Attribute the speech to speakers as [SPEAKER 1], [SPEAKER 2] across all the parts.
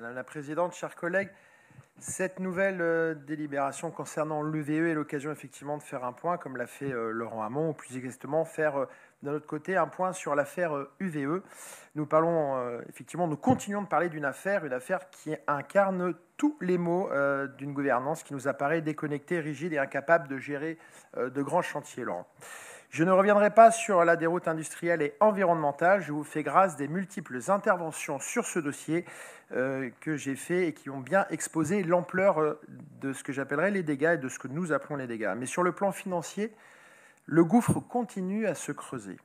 [SPEAKER 1] Madame la Présidente, chers collègues, cette nouvelle délibération concernant l'UVE est l'occasion effectivement de faire un point, comme l'a fait Laurent Hamon, ou plus exactement faire d'un autre côté un point sur l'affaire UVE. Nous continuons de parler d'une affaire qui incarne tous les maux d'une gouvernance qui nous apparaît déconnectée, rigide et incapable de gérer de grands chantiers, Laurent. Je ne reviendrai pas sur la déroute industrielle et environnementale. Je vous fais grâce des multiples interventions sur ce dossier que j'ai fait et qui ont bien exposé l'ampleur de ce que j'appellerais les dégâts et de ce que nous appelons les dégâts. Mais sur le plan financier, le gouffre continue à se creuser.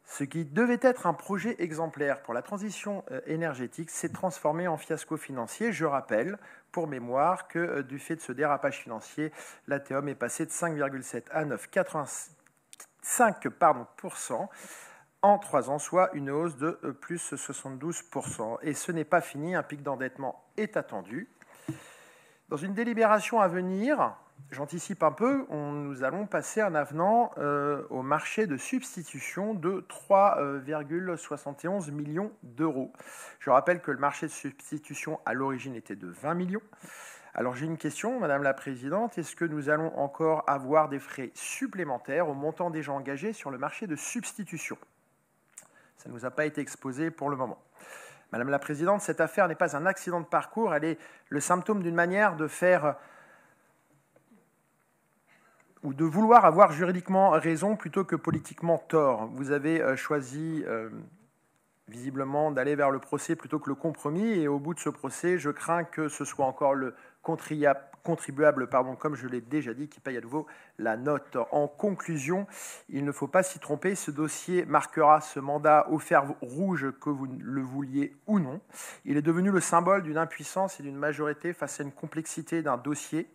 [SPEAKER 1] Ce qui devait être un projet exemplaire pour la transition énergétique s'est transformé en fiasco financier. Je rappelle, pour mémoire, que du fait de ce dérapage financier, l'ATEOM est passé de 5,7 à 9,85% en 3 ans, soit une hausse de plus 72%. Et ce n'est pas fini, un pic d'endettement est attendu. Dans une délibération à venir, j'anticipe un peu, nous allons passer un avenant au marché de substitution de 3,71 millions d'euros. Je rappelle que le marché de substitution à l'origine était de 20 millions. Alors j'ai une question, Madame la Présidente, est-ce que nous allons encore avoir des frais supplémentaires au montant déjà engagé sur le marché de substitution? Ça ne nous a pas été exposé pour le moment. Madame la Présidente, cette affaire n'est pas un accident de parcours, elle est le symptôme d'une manière de faire ou de vouloir avoir juridiquement raison plutôt que politiquement tort. Vous avez choisi visiblement d'aller vers le procès plutôt que le compromis, et au bout de ce procès, je crains que ce soit encore le contribuable, comme je l'ai déjà dit, qui paye à nouveau la note. En conclusion, il ne faut pas s'y tromper, ce dossier marquera ce mandat au fer rouge, que vous le vouliez ou non. Il est devenu le symbole d'une impuissance et d'une majorité face à une complexité d'un dossier,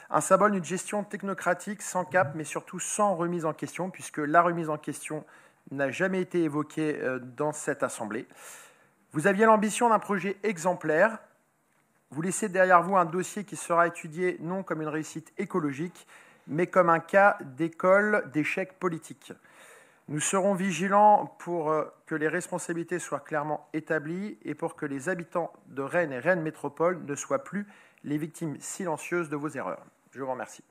[SPEAKER 1] un symbole d'une gestion technocratique sans cap, mais surtout sans remise en question, puisque la remise en question n'a jamais été évoquée dans cette Assemblée. Vous aviez l'ambition d'un projet exemplaire. Vous laissez derrière vous un dossier qui sera étudié non comme une réussite écologique, mais comme un cas d'école d'échec politique. Nous serons vigilants pour que les responsabilités soient clairement établies et pour que les habitants de Rennes et Rennes Métropole ne soient plus les victimes silencieuses de vos erreurs. Je vous remercie.